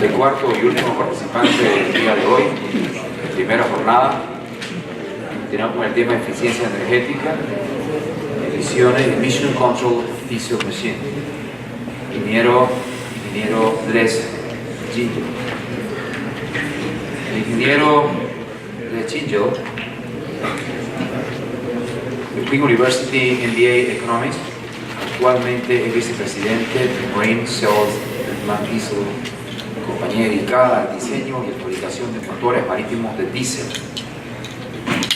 el cuarto y último participante del día de hoy, primera jornada. Continuamos con el tema de eficiencia energética, emisiones, Emission Control Diesel Machine. Ingeniero Gingell. El ingeniero Gingell, de Queen University MBA Economics, actualmente es vicepresidente de Marine Sales Diesel, compañía dedicada al diseño y fabricación de motores marítimos de diésel.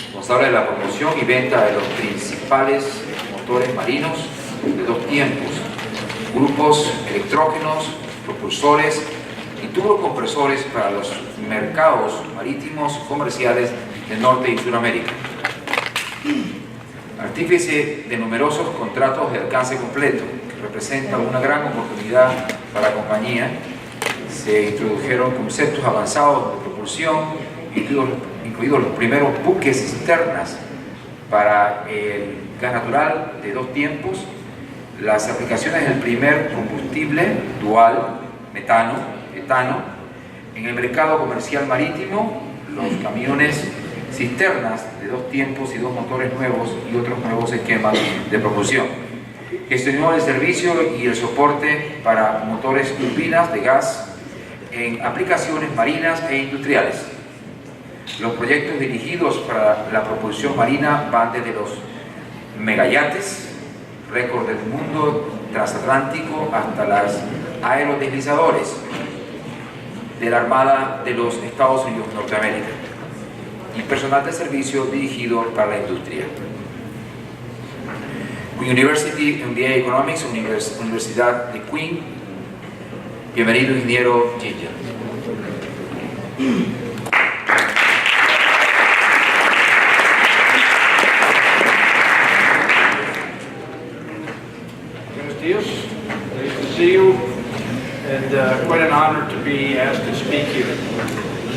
Responsable de la promoción y venta de los principales motores marinos de dos tiempos, grupos electrógenos, propulsores y turbocompresores para los mercados marítimos comerciales de Norte y Sudamérica. Artífice de numerosos contratos de alcance completo, que representa una gran oportunidad para la compañía. Se introdujeron conceptos avanzados de propulsión, incluidos los primeros buques cisternas para el gas natural de dos tiempos, las aplicaciones del primer combustible dual, etano, en el mercado comercial marítimo, los camiones cisternas de dos tiempos y dos motores nuevos y otros nuevos esquemas de propulsión. Gestionó el servicio y el soporte para motores turbinas de gas en aplicaciones marinas e industriales. Los proyectos dirigidos para la propulsión marina van desde los megayates, récord del mundo transatlántico, hasta las aerodeslizadores de la Armada de los Estados Unidos de Norteamérica y personal de servicio dirigido para la industria. Queen University MBA Economics, Universidad de Queen. Bienvenido, ingeniero Gingell. Buenos días. Nice to see you, and quite an honor to be asked to speak here.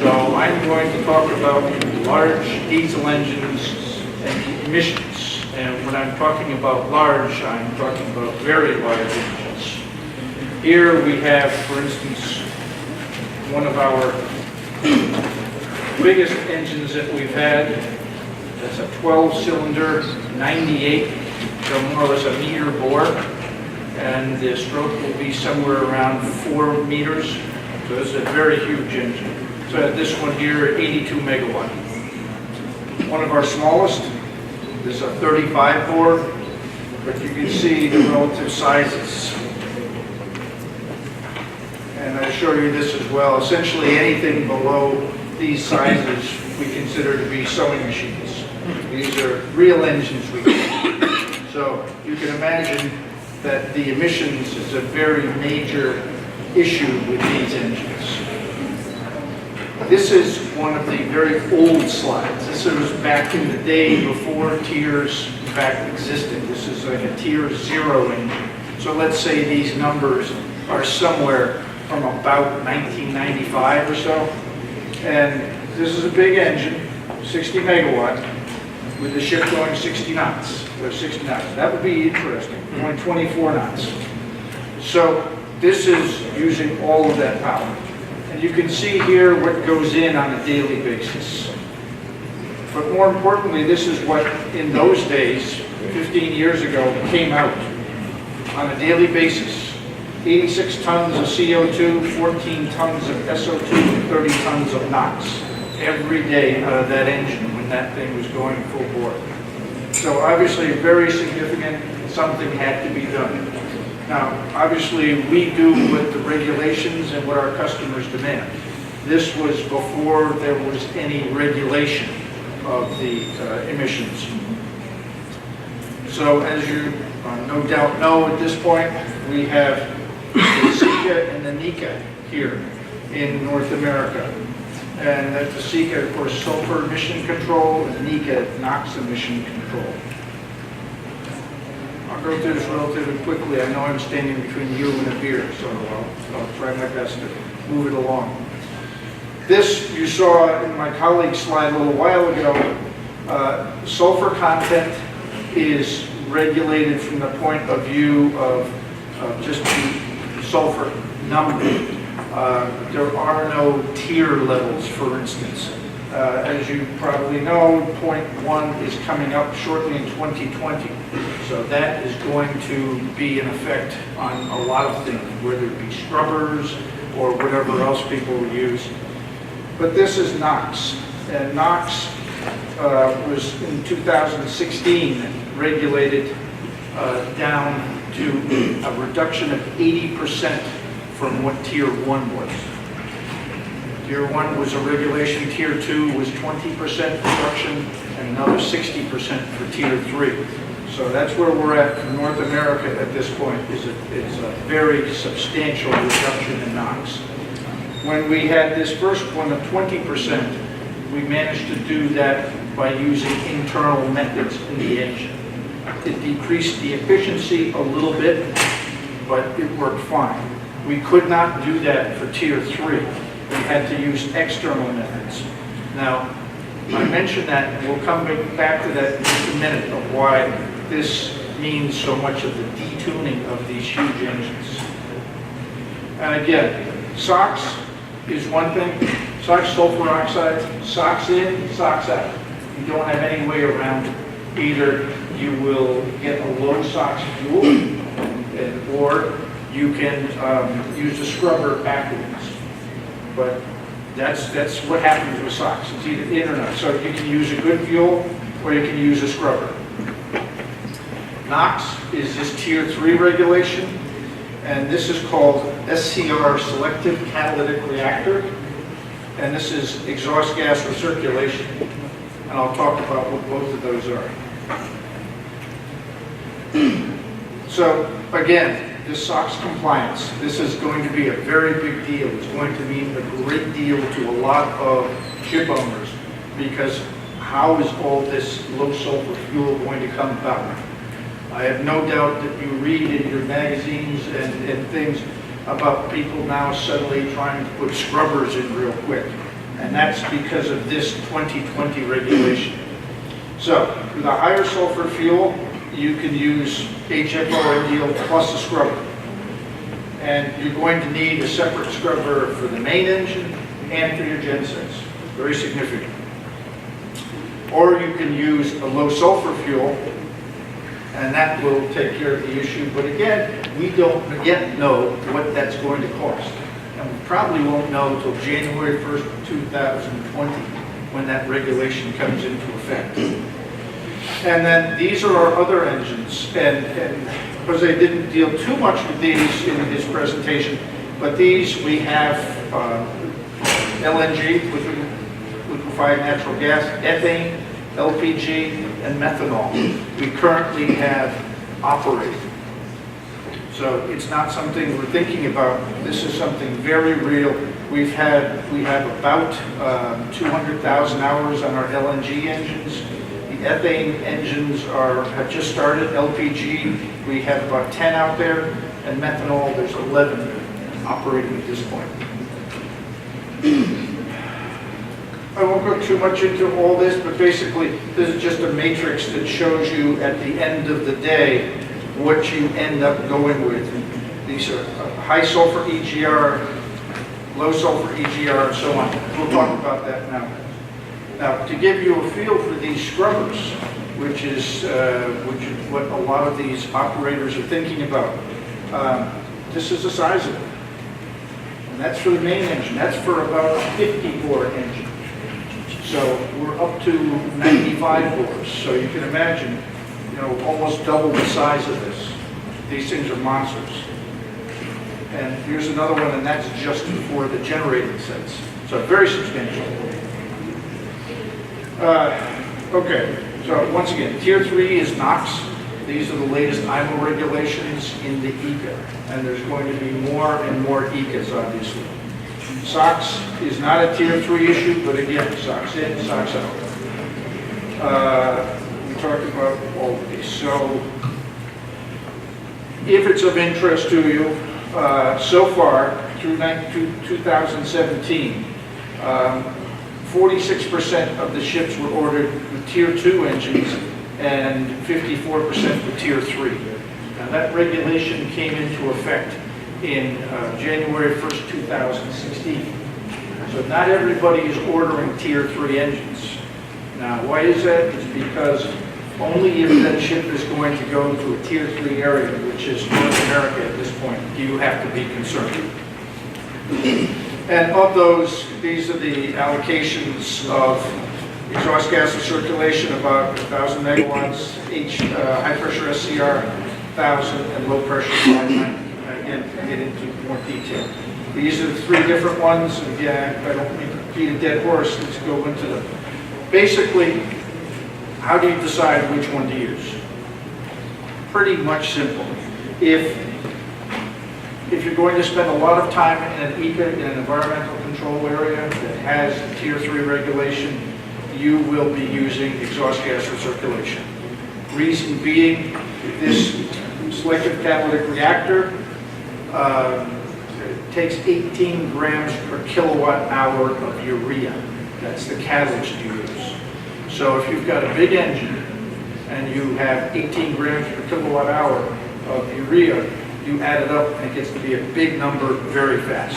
So I'm going to talk about large diesel engines and emissions. And when I'm talking about large, I'm talking about very large engines. Here we have, for instance, one of our biggest engines that we've had. That's a 12-cylinder, 98, so more or less a meter bore. And the stroke will be somewhere around 4 meters. So this is a very huge engine. So this one here, 82 megawatt. One of our smallest, this is a 35 bore, but you can see the relative sizes. And I show you this as well. Essentially anything below these sizes we consider to be sewing machines. These are real engines we call. So you can imagine that the emissions is a very major issue with these engines. This is one of the very old slides. This was back in the day before tiers in fact existed. This is like a tier 0 engine. So let's say these numbers are somewhere from about 1995 or so. And this is a big engine, 60 megawatt, with the ship going 60 knots. Or 60 knots. That would be interesting. Going 24 knots. So this is using all of that power. And you can see here what goes in on a daily basis. But more importantly, this is what in those days, 15 years ago, came out on a daily basis. 86 tons of CO2, 14 tons of SO2, and 30 tons of NOx every day out of that engine when that thing was going full bore. So obviously very significant, something had to be done. Now, obviously, we do what the regulations and what our customers demand. This was before there was any regulation of the emissions. So as you no doubt know at this point, we have the CCU and the NECA here in North America. And that the CCU, of course, sulfur emission control, and NECA, NOx emission control. I'll go through this relatively quickly. I know I'm standing between you and a beer, so I'll try my best to move it along. This you saw in my colleague's slide a little while ago. Sulfur content is regulated from the point of view of just the sulfur number. There are no tier levels, for instance. As you probably know, point 1 is coming up shortly in 2020. So that is going to be in effect on a lot of things, whether it be scrubbers or whatever else people use. But this is NOx. And NOx was in 2016 regulated down to a reduction of 80% from what Tier 1 was. Tier 1 was a regulation, Tier 2 was 20% reduction, and another 60% for Tier 3. So that's where we're at for North America at this point, is a very substantial reduction in NOx. When we had this first one of 20%, we managed to do that by using internal methods in the engine. It decreased the efficiency a little bit, but it worked fine. We could not do that for Tier 3. We had to use external methods. Now, I mentioned that, and we'll come back to that in just a minute, of why this means so much of the detuning of these huge engines. And again, SOx is one thing. SOx, sulfur oxide, SOx in, SOx out. You don't have any way around it. Either you will get a low SOx fuel, or you can use a scrubber afterwards. But that's what happens with SOx. It's either in or not. So you can use a good fuel, or you can use a scrubber. NOx is this Tier 3 regulation, and this is called SCR, Selective Catalytic Reactor, and this is exhaust gas recirculation. And I'll talk about what both of those are. So again, this SOx compliance, this is going to be a very big deal. It's going to mean a great deal to a lot of ship owners, because how is all this low sulfur fuel going to come about? I have no doubt that you read in your magazines and things about people now suddenly trying to put scrubbers in real quick. And that's because of this 2020 regulation. So with a higher sulfur fuel, you can use HFO ideal plus a scrubber. And you're going to need a separate scrubber for the main engine and for your gensets. Very significant. Or you can use a low sulfur fuel, and that will take care of the issue. But again, we don't yet know what that's going to cost. And we probably won't know until January 1st, 2020, when that regulation comes into effect. And then these are our other engines. And Jose didn't deal too much with these in his presentation, but these we have LNG, liquefied natural gas, ethane, LPG, and methanol. We currently have operating. So it's not something we're thinking about. This is something very real. We have about 200,000 hours on our LNG engines. The ethane engines have just started. LPG, we have about 10 out there, and methanol, there's 11 operating at this point. I won't go too much into all this, but basically this is just a matrix that shows you at the end of the day what you end up going with. These are high sulfur EGR, low sulfur EGR, and so on. We'll talk about that now. Now, to give you a feel for these scrubbers, which is what a lot of these operators are thinking about, this is the size of it. And that's for the main engine. That's for about a 50-bore engine. So we're up to 95 bores. So you can imagine, almost double the size of this. These things are monsters. And here's another one, and that's just for the generating sets. So very substantial. Okay, so once again, Tier 3 is NOx. These are the latest IMO regulations in the ECA. And there's going to be more and more ECAs, obviously. SOx is not a Tier 3 issue, but again, SOx in, SOx out. We talked about all of these. So, if it's of interest to you, so far, through 2017, 46% of the ships were ordered with Tier 2 engines and 54% with Tier 3. Now, that regulation came into effect in January 1st, 2016. So not everybody is ordering Tier 3 engines. Now, why is that? It's because only if that ship is going to go into a Tier 3 area, which is North America at this point, do you have to be concerned. And of those, these are the allocations of exhaust gas circulation, about 1,000 megawatts, high pressure SCR 1,000, and low pressure 590. Again, I'll get into more detail. These are the three different ones. Again, I don't mean to beat a dead horse. Let's go into them. Basically, how do you decide which one to use? Pretty much simple. If you're going to spend a lot of time in an EPA, in an environmental control area that has Tier 3 regulation, you will be using exhaust gas recirculation. Reason being, this selective catalytic reactor takes 18 grams per kilowatt hour of urea. That's the catalyst you use. So if you've got a big engine and you have 18 grams per kilowatt hour of urea, you add it up and it gets to be a big number very fast.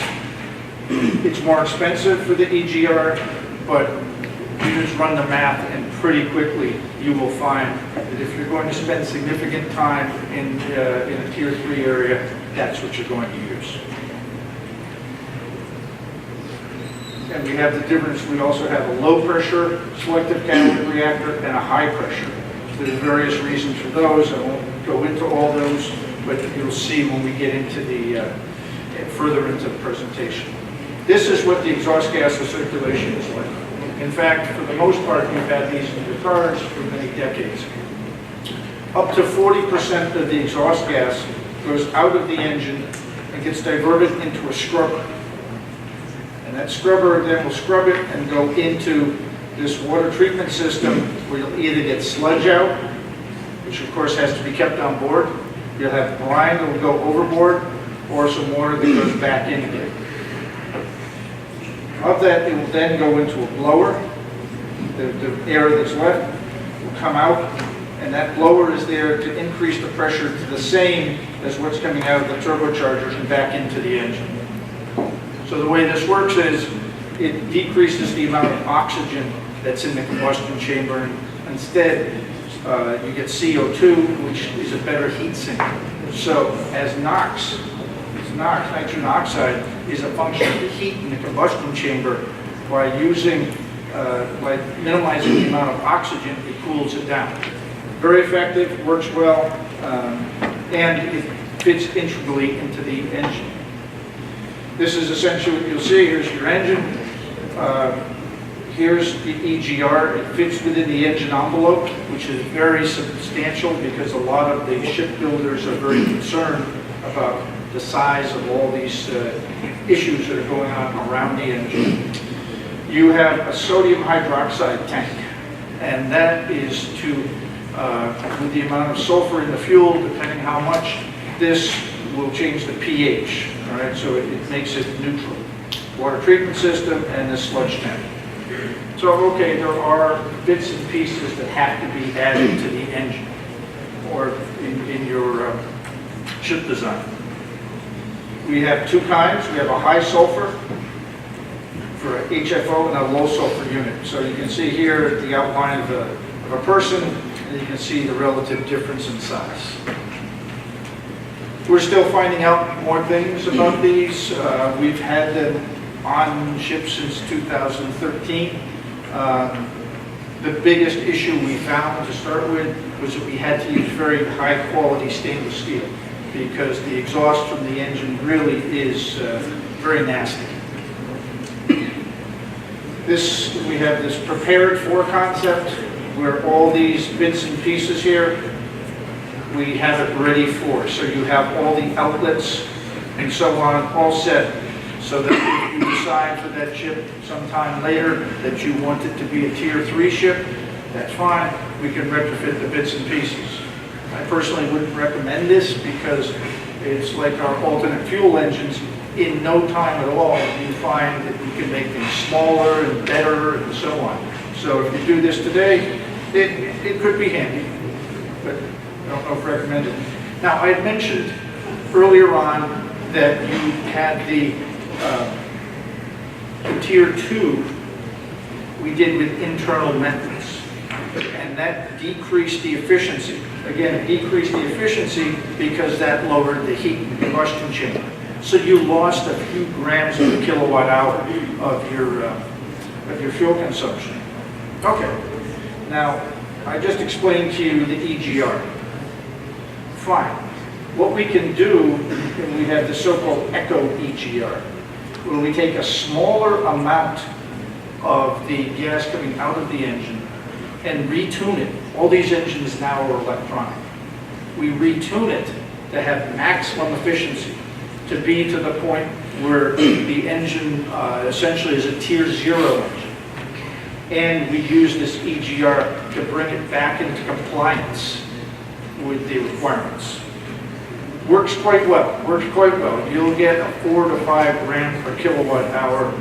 It's more expensive for the EGR, but you just run the math and pretty quickly you will find that if you're going to spend significant time in a Tier 3 area, that's what you're going to use. And we have the difference. We also have a low pressure selective catalytic reactor and a high pressure. There's various reasons for those. I won't go into all those, but you'll see when we get into the further into the presentation. This is what the exhaust gas recirculation is like. In fact, for the most part, you've had these in your cars for many decades. Up to 40% of the exhaust gas goes out of the engine and gets diverted into a scrubber. And that scrubber then will scrub it and go into this water treatment system where you'll either get sludge out, which of course has to be kept on board. You'll have brine that will go overboard, or some water that goes back in again. Of that, it will then go into a blower. The air that's left will come out, and that blower is there to increase the pressure to the same as what's coming out of the turbochargers and back into the engine. So the way this works is it decreases the amount of oxygen that's in the combustion chamber. Instead, you get CO2, which is a better heat sink. So as NOx, nitrogen oxide, is a function of the heat in the combustion chamber, by minimizing the amount of oxygen, it cools it down. Very effective, works well, and it fits integrally into the engine. This is essentially what you'll see. Here's your engine. Here's the EGR. It fits within the engine envelope, which is very substantial because a lot of the shipbuilders are very concerned about the size of all these issues that are going on around the engine. You have a sodium hydroxide tank, and that is to, with the amount of sulfur in the fuel, depending how much, this will change the pH. All right, so it makes it neutral. Water treatment system and the sludge tank. So, okay, there are bits and pieces that have to be added to the engine or in your ship design. We have two kinds. We have a high sulfur for HFO and a low sulfur unit. So you can see here the outline of a person, and you can see the relative difference in size. We're still finding out more things about these. We've had them on ships since 2013. The biggest issue we found to start with was that we had to use very high quality stainless steel because the exhaust from the engine really is very nasty. We have this prepared for concept where all these bits and pieces here, we have it ready for. So you have all the outlets and so on all set, so that if you decide for that ship sometime later that you want it to be a Tier 3 ship, that's fine. We can retrofit the bits and pieces. I personally wouldn't recommend this because it's like our alternate fuel engines. In no time at all, you find that you can make them smaller and better and so on. So if you do this today, it could be handy, but I don't know if recommended. Now, I had mentioned earlier on that you had the Tier 2 we did with internal methods, and that decreased the efficiency. Again, it decreased the efficiency because that lowered the heat in the combustion chamber. So you lost a few grams per kilowatt hour of your fuel consumption. Okay, now I just explained to you the EGR. Fine. What we can do, and we have the so-called echo EGR, where we take a smaller amount of the gas coming out of the engine and retune it. All these engines now are electronic. We retune it to have maximum efficiency, to be to the point where the engine essentially is a Tier 0 engine. And we use this EGR to bring it back into compliance with the requirements. Works quite well, works quite well. You'll get a 4 to 5 grams per kilowatt hour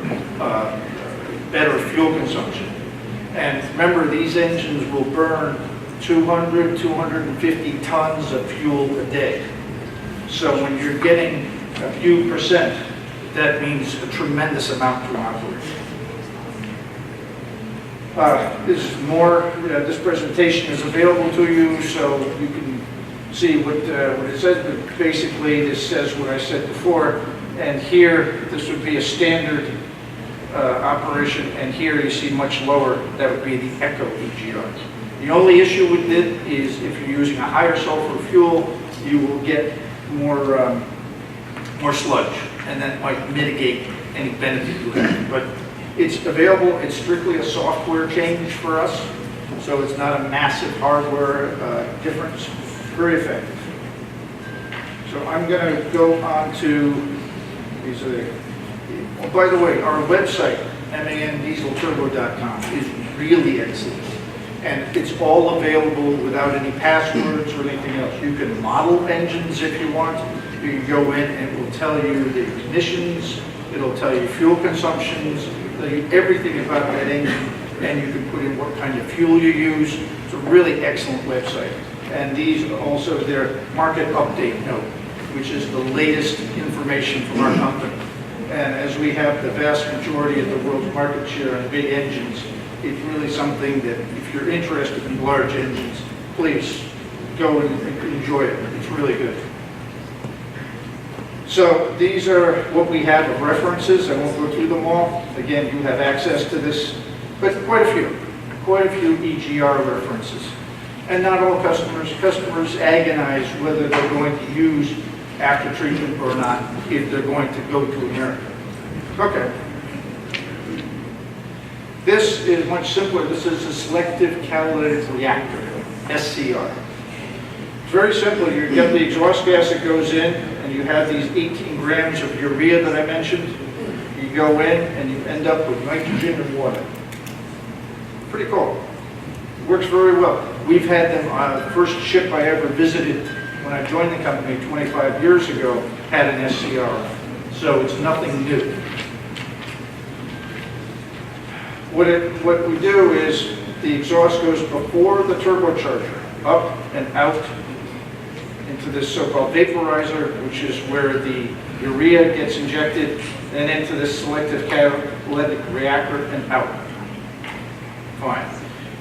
better fuel consumption. And remember, these engines will burn 200, 250 tons of fuel a day. So when you're getting a few percent, that means a tremendous amount to operate. This presentation is available to you, so you can see what it says, but basically this says what I said before, and here this would be a standard operation, and here you see much lower, that would be the echo EGR. The only issue with it is if you're using a higher sulfur fuel, you will get more sludge, and that might mitigate any benefit you have. But it's available, it's strictly a software change for us, so it's not a massive hardware difference. Very effective. So I'm going to go on to these. Oh, by the way, our website, mandieselturbo.com, is really excellent. And it's all available without any passwords or anything else. You can model engines if you want. You can go in and it will tell you the emissions, it'll tell you fuel consumptions, it'll tell you everything about that engine, and you can put in what kind of fuel you use. It's a really excellent website. And these are also their market update note, which is the latest information from our company. And as we have the vast majority of the world's market share in big engines, it's really something that if you're interested in large engines, please go and enjoy it. It's really good. So these are what we have of references. I won't go through them all. Again, you have access to this, but quite a few EGR references. And not all customers agonize whether they're going to use after treatment or not if they're going to go to America. Okay. This is much simpler. This is a selective catalytic reactor, SCR. It's very simple. You get the exhaust gas that goes in, and you have these 18 grams of urea that I mentioned. You go in, and you end up with nitrogen and water. Pretty cool. Works very well. We've had them, first ship I ever visited when I joined the company 25 years ago had an SCR. So it's nothing new. What we do is the exhaust goes before the turbocharger, up and out into this so-called vaporizer, which is where the urea gets injected, then into this selective catalytic reactor and out. Fine.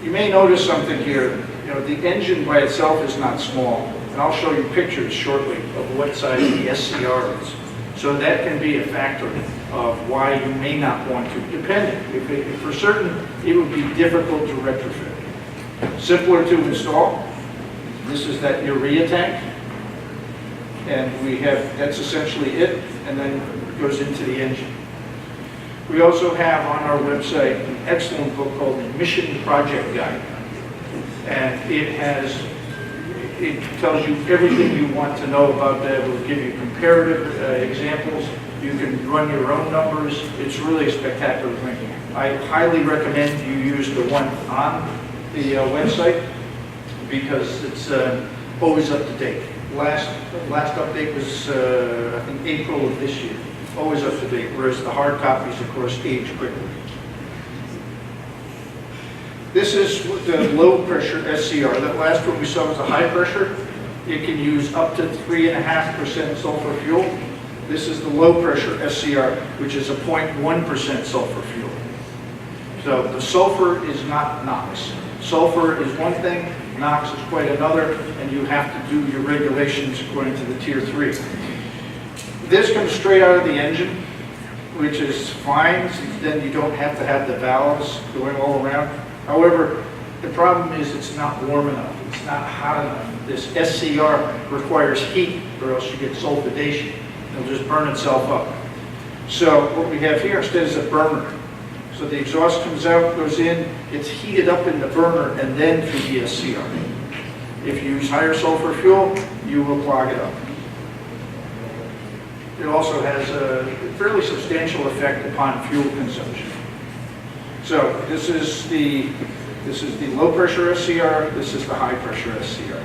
You may notice something here. You know, the engine by itself is not small, and I'll show you pictures shortly of what size the SCR is. So that can be a factor of why you may not want to, depending. If for certain, it would be difficult to retrofit. Simpler to install. This is that urea tank, and that's essentially it, and then it goes into the engine. We also have on our website an excellent book called the Mission Project Guide. And it tells you everything you want to know about that. It will give you comparative examples. You can run your own numbers. It's really a spectacular thing. I highly recommend you use the one on the website because it's always up to date. Last update was, I think, April of this year. Always up to date, whereas the hard copies, of course, age quickly. This is the low pressure SCR. That last one we saw was a high pressure. It can use up to 3.5% sulfur fuel. This is the low pressure SCR, which is a 0.1% sulfur fuel. So the sulfur is not NOx. Sulfur is one thing, NOx is quite another, and you have to do your regulations according to the Tier 3. This comes straight out of the engine, which is fine, since then you don't have to have the valves going all around. However, the problem is it's not warm enough, it's not hot enough. This SCR requires heat, or else you get sulfidation. It'll just burn itself up. So what we have here instead is a burner. So the exhaust comes out, goes in, it's heated up in the burner, and then through the SCR. If you use higher sulfur fuel, you will clog it up. It also has a fairly substantial effect upon fuel consumption. So this is the low pressure SCR, this is the high pressure SCR.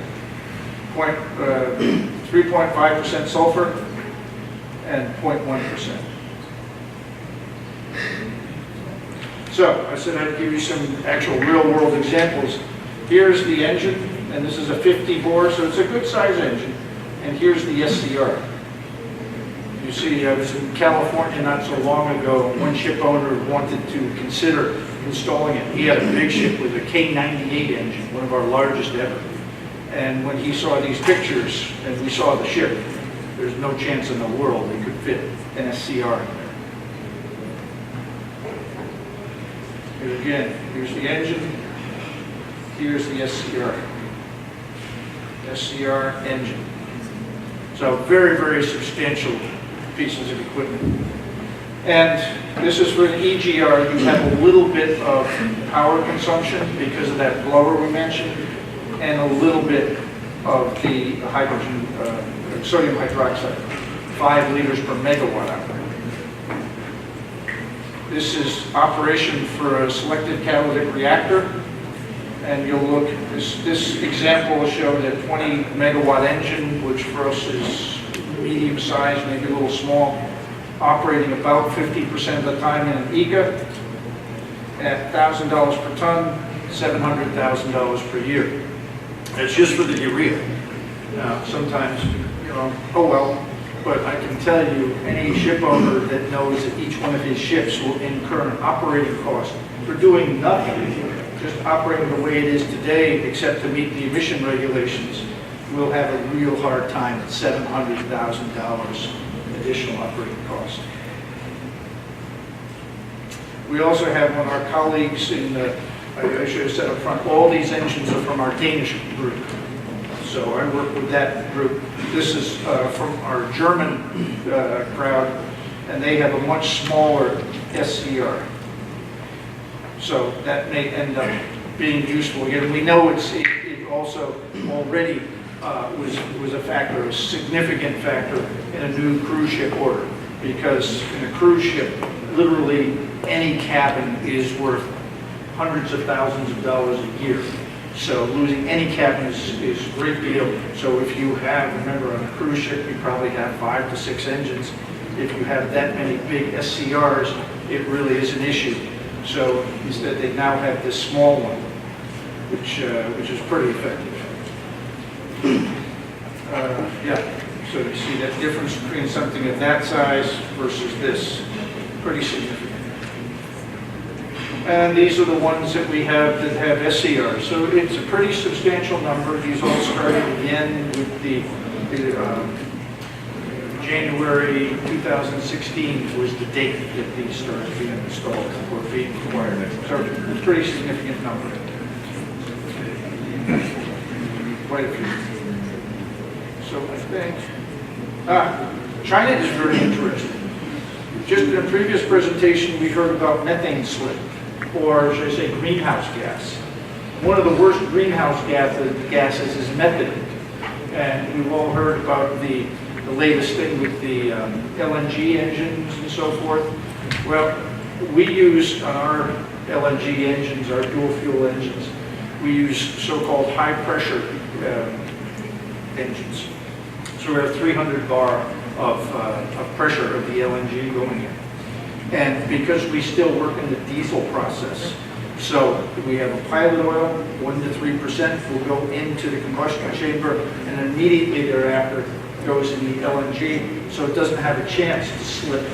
3.5% sulfur and 0.1%. So I said I'd give you some actual real-world examples. Here's the engine, and this is a 50 bore, so it's a good size engine. And here's the SCR. You see, I was in California not so long ago, and one ship owner wanted to consider installing it. He had a big ship with a K98 engine, one of our largest ever. And when he saw these pictures, and we saw the ship, there's no chance in the world they could fit an SCR in there. Here again, here's the engine, here's the SCR. SCR engine. So very, very substantial pieces of equipment. And this is for an EGR. You have a little bit of power consumption because of that blower we mentioned, and a little bit of the hydrogen, sodium hydroxide, 5 liters per megawatt hour. This is operation for a selected catalytic reactor, and you'll look, this example will show that 20 megawatt engine, which for us is medium size, maybe a little small, operating about 50% of the time in an EGA at $1,000 per ton, $700,000 per year. That's just for the urea. Now, sometimes, oh well, but I can tell you, any ship owner that knows that each one of his ships will incur an operating cost for doing nothing, just operating the way it is today, except to meet the emission regulations, will have a real hard time at $700,000 additional operating cost. We also have one of our colleagues in the, I should have said up front, all these engines are from our Danish group. So I work with that group. This is from our German crowd, and they have a much smaller SCR. So that may end up being useful. Again, we know it also already was a factor, a significant factor in a new cruise ship order, because in a cruise ship, literally any cabin is worth hundreds of thousands of dollars a year. So losing any cabin is a great deal. So if you have, remember on a cruise ship, you probably have 5 to 6 engines. If you have that many big SCRs, it really is an issue. So instead they now have this small one, which is pretty effective. Yeah, so you see that difference between something of that size versus this, pretty significant. And these are the ones that we have that have SCR. So it's a pretty substantial number. These all started again with the January 2016 was the date that these started being installed or being acquired. So it's a pretty significant number. Quite a few. So I think, China is very interesting. Just in a previous presentation, we heard about methane slip, or should I say greenhouse gas. One of the worst greenhouse gases is methane. And we've all heard about the latest thing with the LNG engines and so forth. Well, we use on our LNG engines, our dual fuel engines, we use so-called high pressure engines. So we have 300 bar of pressure of the LNG going in. And because we still work in the diesel process, so we have a pilot oil, 1 to 3% will go into the combustion chamber, and immediately thereafter, goes in the LNG, so it doesn't have a chance to slip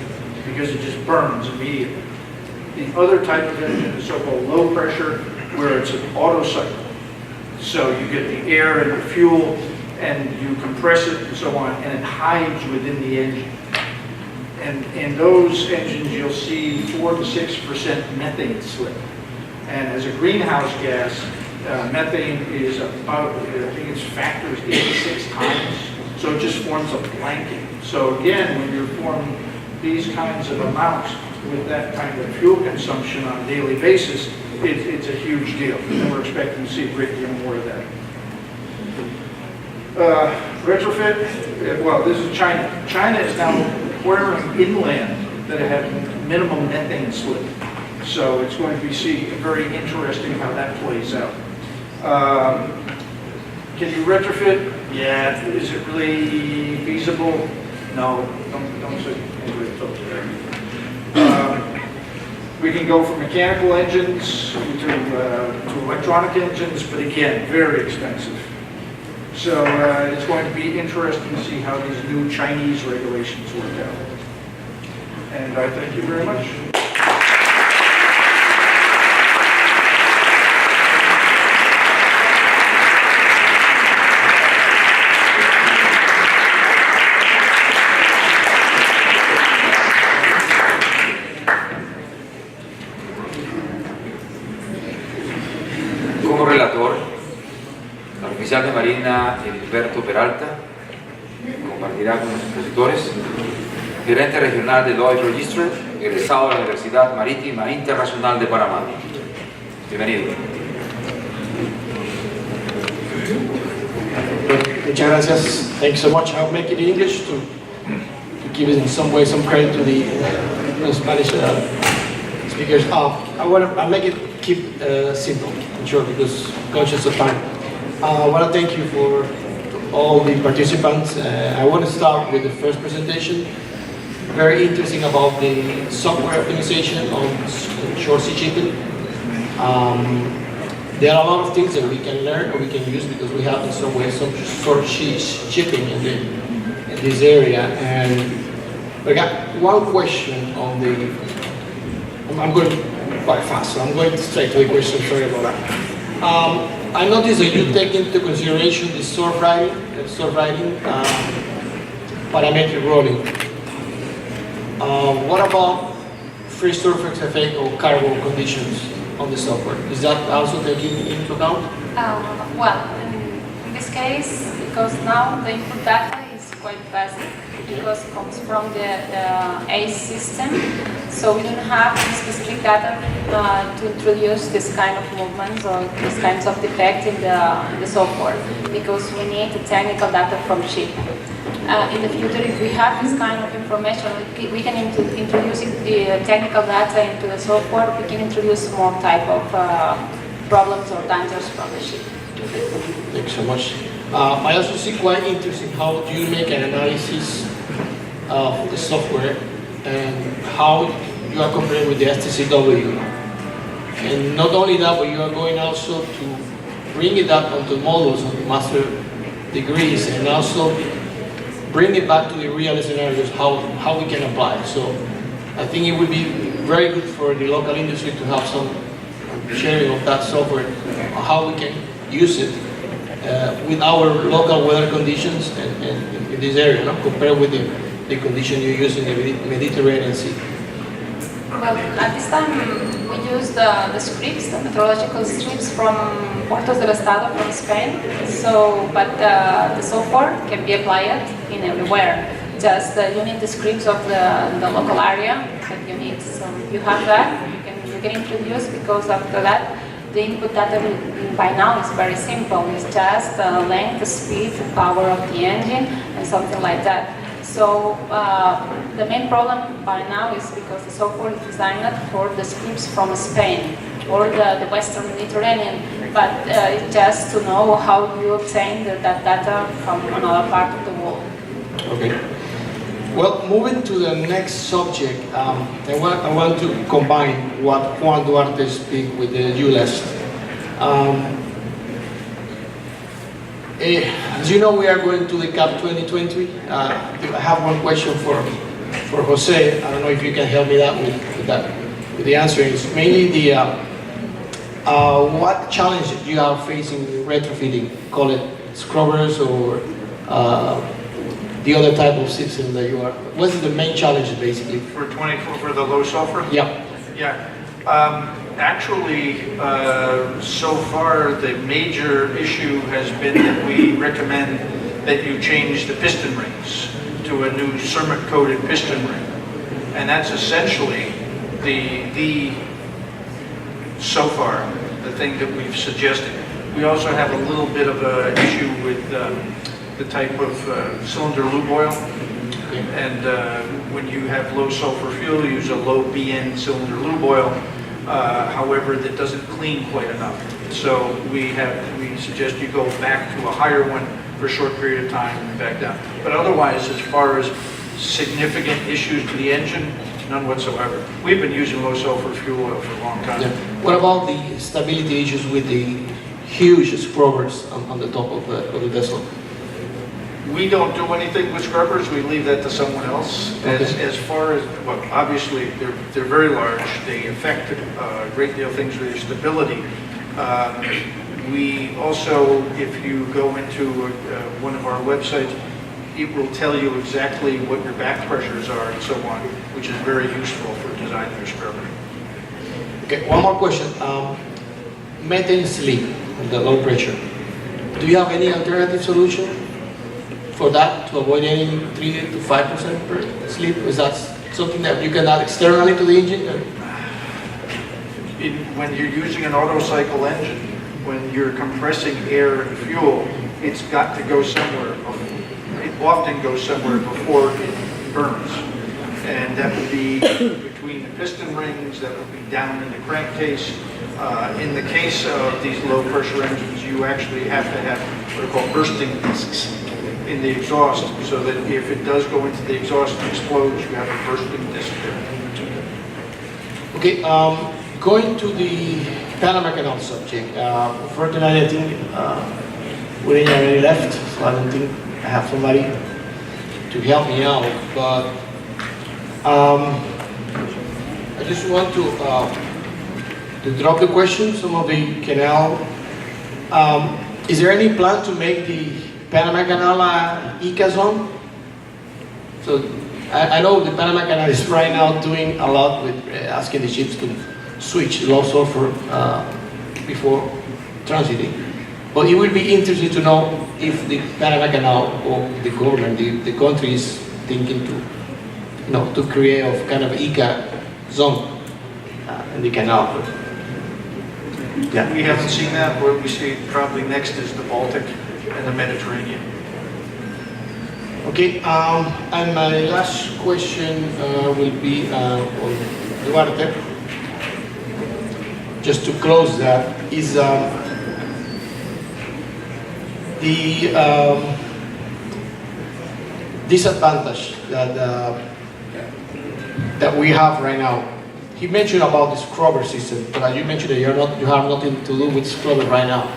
because it just burns immediately. The other type of engine is so-called low pressure, where it's an auto cycle. So you get the air and the fuel, and you compress it and so on, and it hides within the engine. And in those engines, you'll see 4 to 6% methane slip. And as a greenhouse gas, methane is about, I think it's factors 86 times. So it just forms a blanket. So again, when you're forming these kinds of amounts with that kind of fuel consumption on a daily basis, it's a huge deal. And we're expecting to see a great deal more of that. Retrofit, well, this is China. China is now requiring inland that it have minimum methane slip. So it's going to be very interesting how that plays out. Can you retrofit? Yeah. Is it really feasible? No. Don't say anybody told you that. We can go from mechanical engines to electronic engines, but again, very expensive. So it's going to be interesting to see how these new Chinese regulations work out. And I thank you very much. Como relator, el oficial de Marina Heriberto Peralta compartirá con los expositores, gerente regional de Lloyd Register, egresado de la Universidad Marítima Internacional de Panamá. Bienvenido. Muchas gracias. Thanks so much. I'll make it in English to give it in some way some credit to the Spanish speakers. I'll make it keep simple and short because conscious of time. I want to thank you for all the participants. I want to start with the first presentation. Very interesting about the software optimization on short sea shipping. There are a lot of things that we can learn or we can use because we have in some way some short sea shipping in this area. And I got one question on the. I'm going quite fast, so I'm going straight to the question. Sorry about that. I noticed that you take into consideration the surf riding parametric rolling. What about free surface effect or cargo conditions on the software? Is that also taken into account? Well, in this case, because now the input data is quite basic, because it comes from the ACE system, so we don't have specific data to introduce this kind of movements or these kinds of defects in the software, because we need the technical data from ship. In the future, if we have this kind of information, we can introduce the technical data into the software. We can introduce more type of problems or dangers from the ship. Thanks so much. I also see quite interesting how do you make an analysis of the software and how you are comparing with the STCW. And not only that, but you are going also to bring it up onto models on the master degrees and also bring it back to the real scenarios, how we can apply. So I think it would be very good for the local industry to have some sharing of that software, how we can use it with our local weather conditions and in this area, compared with the condition you use in the Mediterranean Sea. Well, at this time we use the scripts, the meteorological scripts from Puertos del Estado from Spain. So, but the software can be applied in everywhere. Just you need the scripts of the local area that you need. So you have that, you can introduce, because after that the input data by now is very simple. It's just length, the speed, the power of the engine, and something like that. So the main problem by now is because the software is designed for the scripts from Spain or the Western Mediterranean, but it's just to know how you obtain that data from another part of the world. Okay. Well, moving to the next subject, I want to combine what Juan Duarte speak with the ULEST. As you know, we are going to the CAP 2020. I have one question for Jose. I don't know if you can help me out with that. With the answer is mainly the what challenge you are facing retrofitting? Call it scrubbers or the other type of system that you are. What is the main challenge basically? For 24 for the low sulfur? Yeah. Yeah. Actually, so far the major issue has been that we recommend that you change the piston rings to a new ceramic-coated piston ring, and that's essentially so far the thing that we've suggested. We also have a little bit of an issue with the type of cylinder lube oil. And when you have low sulfur fuel, you use a low BN cylinder lube oil. However, that doesn't clean quite enough. So we suggest you go back to a higher one for a short period of time and back down. But otherwise, as far as significant issues to the engine, none whatsoever. We've been using low sulfur fuel oil for a long time. Yeah. What about the stability issues with the huge scrubbers on the top of the vessel? We don't do anything with scrubbers. We leave that to someone else. As far as, well, obviously they're very large. They affect a great deal of things with their stability. We also, if you go into one of our websites, it will tell you exactly what your back pressures are and so on, which is very useful for designing your scrubber. Okay, one more question. Methane slip, the low pressure. Do you have any alternative solution for that to avoid any 3 to 5% per slip? Is that something that you can add externally to the engine? When you're using an auto cycle engine, when you're compressing air and fuel, it's got to go somewhere. It often goes somewhere before it burns. And that would be between the piston rings, that would be down in the crankcase. In the case of these low pressure engines, you actually have to have what are called bursting discs in the exhaust, so that if it does go into the exhaust and explodes, you have a bursting disc there. Okay, going to the Panama Canal subject. Fortunately, I think we didn't have any left, so I don't think I have somebody to help me out. But I just want to drop the question. Some of the canal. Is there any plan to make the Panama Canal ICA zone? So I know the Panama Canal is right now doing a lot with asking the ships to switch low sulfur before transiting. But it would be interesting to know if the Panama Canal or the government, the country is thinking to create a kind of ICA zone in the canal. Yeah. We haven't seen that. What we see probably next is the Baltic and the Mediterranean. Okay, and my last question will be on Duarte. Just to close that, is the disadvantage that we have right now. He mentioned about the scrubber system, but you mentioned that you have nothing to do with scrubber right now,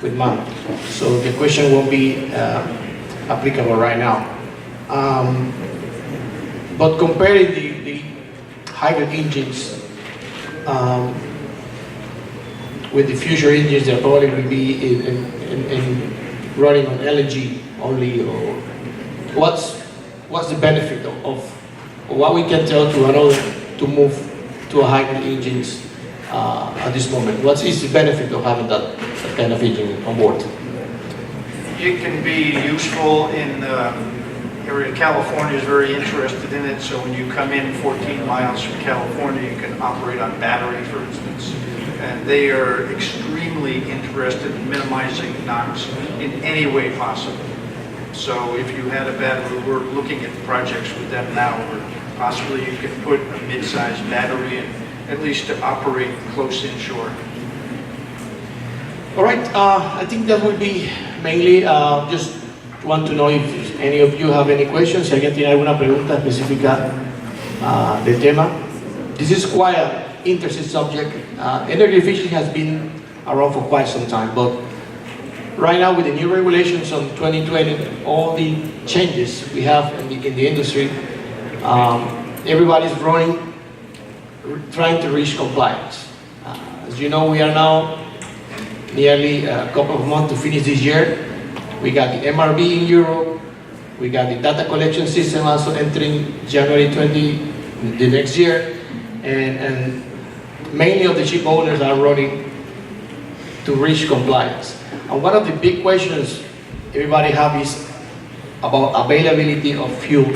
with MAN. So the question won't be applicable right now. But comparing the hybrid engines with the future engines that probably will be in running on LNG only, or what's the benefit of what we can tell to another to move to a hybrid engines at this moment? What is the benefit of having that kind of engine on board? It can be useful in area. California is very interested in it, so when you come in 14 miles from California, you can operate on battery, for instance. And they are extremely interested in minimizing NOx in any way possible. So if you had a battery, we're looking at projects with them now where possibly you can put a mid-sized battery in, at least to operate close inshore. All right, I think that would be mainly, just want to know if any of you have any questions, si alguien tiene alguna pregunta específica del tema. This is quite an interesting subject. Energy efficiency has been around for quite some time, but right now with the new regulations on 2020, all the changes we have in the industry, everybody's running, trying to reach compliance. As you know, we are now nearly a couple of months to finish this year. We got the MRB in Europe, we got the data collection system also entering January 20 the next year, and many of the ship owners are running to reach compliance. And one of the big questions everybody have is about availability of fuel,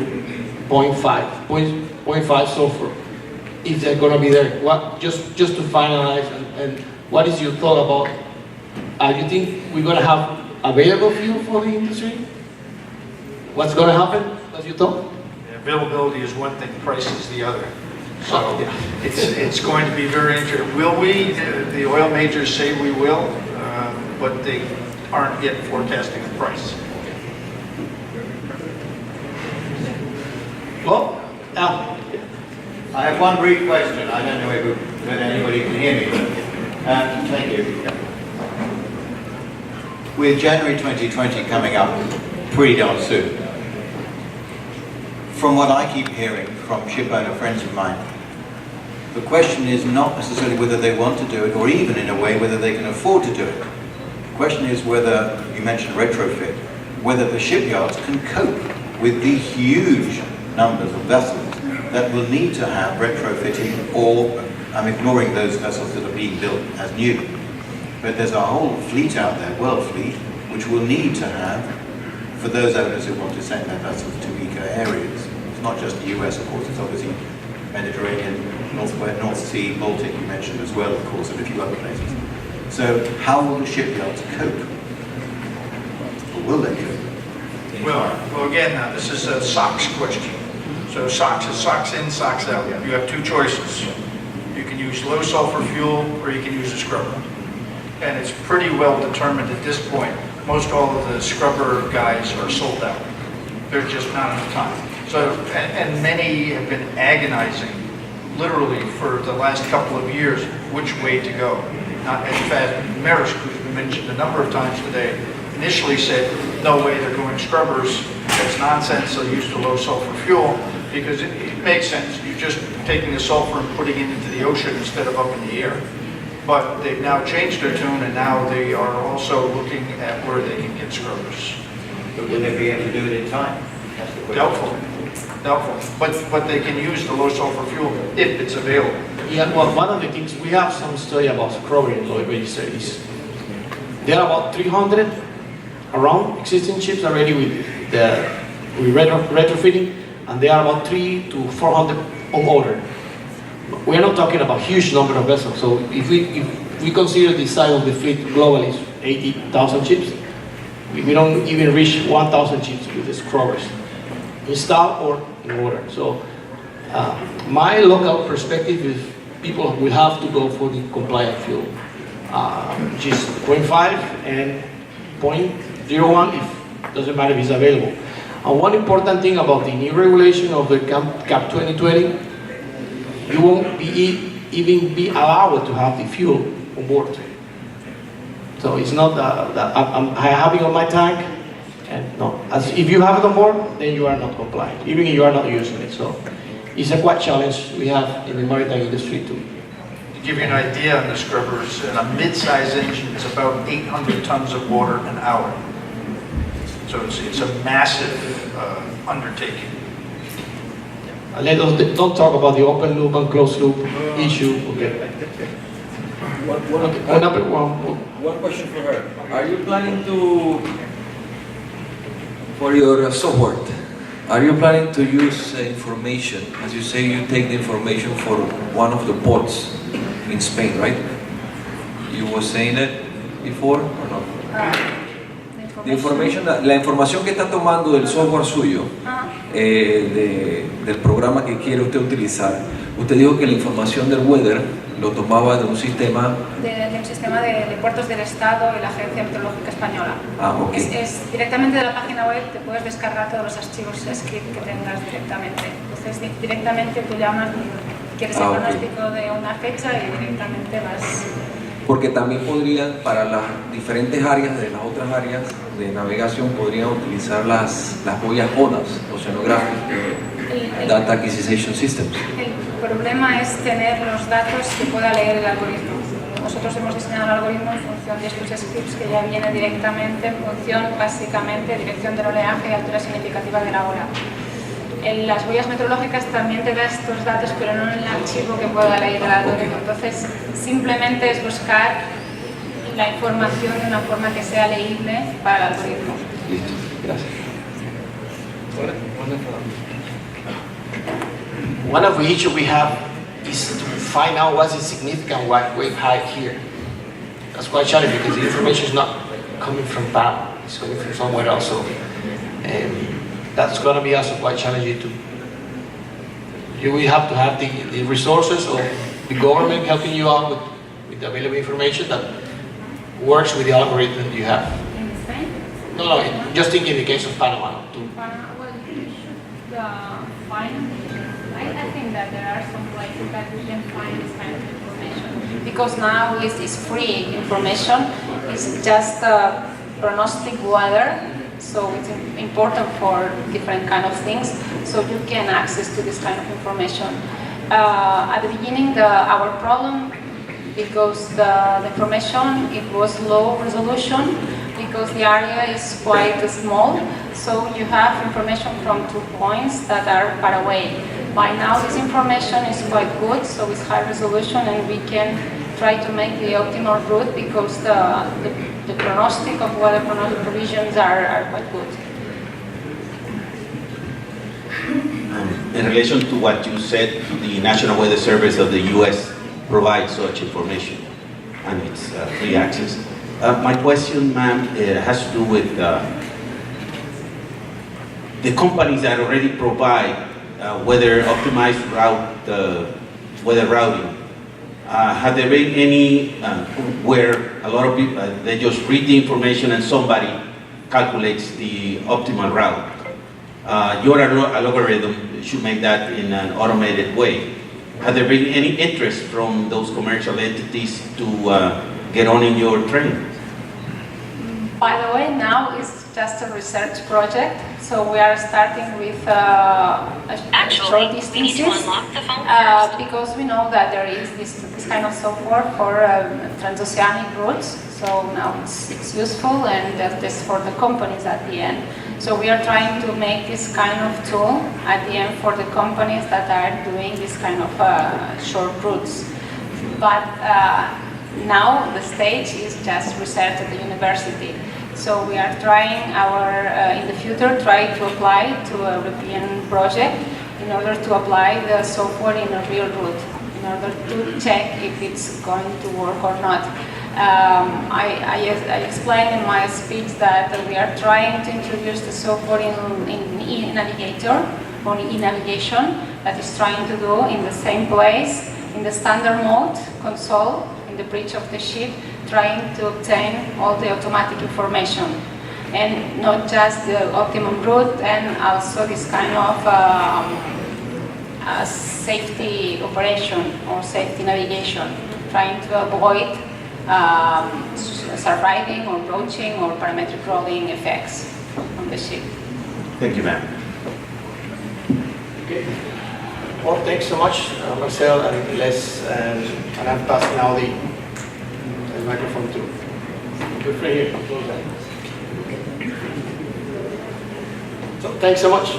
0.5 sulfur. Is that going to be there? What, just to finalize, and what is your thought about? You think we're going to have available fuel for the industry? What's going to happen, as you thought? Availability is one thing, price is the other. So it's going to be very interesting. Will we? The oil majors say we will, but they aren't yet forecasting the price. Well, now, I have one brief question. I don't know whether anybody can hear me, but thank you. With January 2020 coming up pretty darn soon, from what I keep hearing from ship owner friends of mine, the question is not necessarily whether they want to do it, or even in a way whether they can afford to do it. The question is whether, you mentioned retrofit, whether the shipyards can cope with the huge numbers of vessels that will need to have retrofitting, or I'm ignoring those vessels that are being built as new. But there's a whole fleet out there, world fleet, which will need to have, for those owners who want to send their vessels to eco areas. It's not just the US, of course, it's obviously Mediterranean, North Sea, Baltic, you mentioned as well, of course, and a few other places. So how will the shipyards cope? Or will they cope? Well, again, this is a SOX question. So SOX is SOX in, SOX out. You have two choices. You can use low sulfur fuel, or you can use a scrubber. And it's pretty well determined at this point. Most all of the scrubber guys are sold out. There's just not enough time. So, and many have been agonizing, literally, for the last couple of years, which way to go. In fact, Maris, who's been mentioned a number of times today, initially said, no way, they're going scrubbers. That's nonsense, they'll use the low sulfur fuel, because it makes sense. You're just taking the sulfur and putting it into the ocean instead of up in the air. But they've now changed their tune, and now they are also looking at where they can get scrubbers. But will they be able to do it in time? That's the question. Doubtful. But they can use the low sulfur fuel if it's available. yeah, well, one of the things, we have some study about scrubber in Lloyd Register is there are about 300 around existing ships already with retrofitting, and there are about 300 to 400 on order. We're not talking about huge number of vessels, so if we consider the size of the fleet globally is 80,000 ships, we don't even reach 1,000 ships with the scrubbers installed or in order. So my local perspective is people will have to go for the compliant fuel, which is 0.5 and 0.01 if doesn't matter if it's available. And one important thing about the new regulation of the CAP 2020, you won't even be allowed to have the fuel on board. So it's not that I'm having on my tank, and no. As if you have it on board, then you are not compliant, even if you are not using it. So it's a quite challenge we have in the maritime industry too. To give you an idea on the scrubbers, in a mid-size engine, it's about 800 tons of water an hour. So it's a massive undertaking. Don't talk about the open loop and closed loop issue. Okay. One question for her. Are you planning to, for your software, are you planning to use information? As you say, you take the information for one of the ports in Spain, right? You were saying it before or not? La información que está tomando del software suyo, del programa que quiere usted utilizar, usted dijo que la información del weather lo tomaba de un sistema... De un sistema de puertos del Estado y la Agencia Meteorológica Española. Ok. Es directamente de la página web, te puedes descargar todos los archivos script que tengas directamente. Entonces directamente tú llamas, quieres el pronóstico de una fecha y directamente vas... porque también podrían, para las diferentes áreas de las otras áreas de navegación, podrían utilizar las boyas ODAS, Oceanographic Data Acquisition Systems. El problema es tener los datos que pueda leer el algoritmo. Nosotros hemos diseñado el algoritmo en función de estos scripts que ya viene directamente en función, básicamente, de dirección del oleaje y altura significativa de la ola. En las huellas meteorológicas también te da estos datos, pero no en el archivo que pueda leer el algoritmo. Entonces, simplemente es buscar la información de una forma que sea leíble para el algoritmo. Listo, gracias. One of the issues we have is to find out what's the significant wave height here. That's quite challenging because the information is not coming from Panama, it's coming from somewhere else. So, that's going to be also quite challenging to. You will have to have the resources of the government helping you out with the available information that works with the algorithm that you have. In Spain? No, just thinking in the case of Panama. Well, you should find. I think that there are some places that we can find this kind of information because now it's free information. It's just prognostic weather, so it's important for different kind of things. So you can access to this kind of information. At the beginning, our problem because the information it was low resolution because the area is quite small. So you have information from 2 points that are far away. By now this information is quite good, so it's high resolution and we can try to make the optimal route because the prognostic of weather provisions are quite good. In relation to what you said, the National Weather Service of the U.S. provides such information and it's free access. My question, ma'am, has to do with the companies that already provide weather optimized weather routing. Have there been any where a lot of people they just read the information and somebody calculates the optimal route? Your algorithm should make that in an automated way. Have there been any interest from those commercial entities to get on in your train? By the way, now it's just a research project, so we are starting with short distances because we know that there is this kind of software for transoceanic routes, so now it's useful and this for the companies at the end. So we are trying to make this kind of tool at the end for the companies that are doing this kind of short routes. But now the stage is just research at the university. So we are trying in the future, try to apply to a European project in order to apply the software in a real route, in order to check if it's going to work or not. I explained in my speech that we are trying to introduce the software in e-navigator, or e-navigation, that is trying to do in the same place, in the standard mode console, in the bridge of the ship, trying to obtain all the automatic information. And not just the optimum route, and also this kind of safety operation or safety navigation, trying to avoid surviving or broaching or parametric rolling effects on the ship. Thank you, ma'am. Okay. Well, thanks so much, Marcel and Les, and I'm passing now the microphone to good friend here. So, thanks so much.